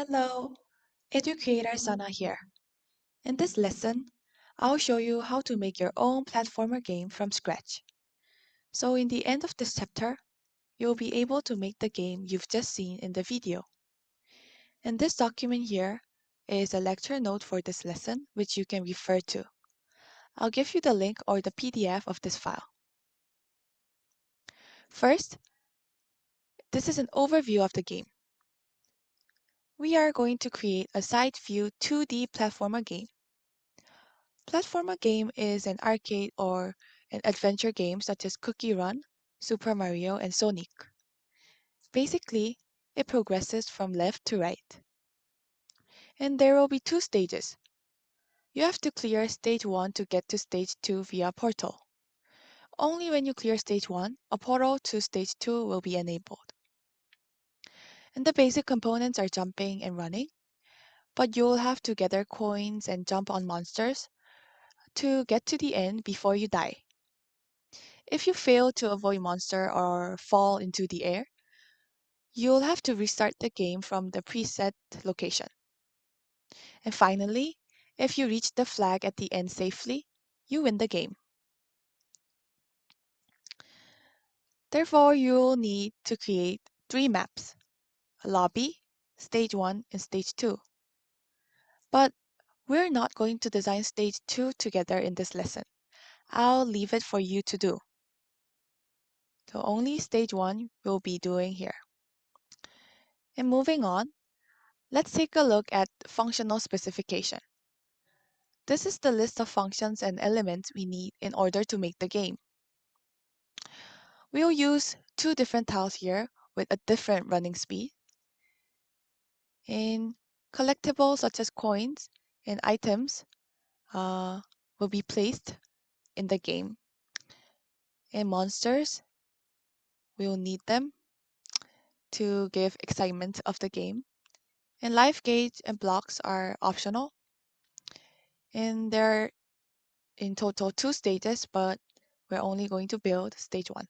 Hello, Educreator Sana here. In this lesson, I'll show you how to make your own platformer game from scratch. So in the end of this chapter, you'll be able to make the game you've just seen in the video. And this document here is a lecture note for this lesson, which you can refer to. I'll give you the link or the PDF of this file. First, this is an overview of the game. We are going to create a side view 2D platformer game. Platformer game is an arcade or an adventure game such as Cookie Run, Super Mario, and Sonic. Basically, it progresses from left to right. And there will be two stages. You have to clear stage 1 to get to stage 2 via portal. Only when you clear stage 1, a portal to stage 2 will be enabled. And the basic components are jumping and running, but you'll have to gather coins and jump on monsters to get to the end before you die. If you fail to avoid monster or fall into the air, you'll have to restart the game from the preset location. And finally, if you reach the flag at the end safely, you win the game. Therefore, you'll need to create 3 maps: a lobby, stage 1, and stage 2. But we're not going to design stage 2 together in this lesson. I'll leave it for you to do. So only stage 1 we'll be doing here. And moving on, let's take a look at functional specification. This is the list of functions and elements we need in order to make the game. We'll use 2 different tiles here with a different running speed. And collectibles such as coins and items will be placed in the game. And monsters, we'll need them to give excitement of the game. And life gauge and blocks are optional. And there are in total 2 stages, but we're only going to build stage 1.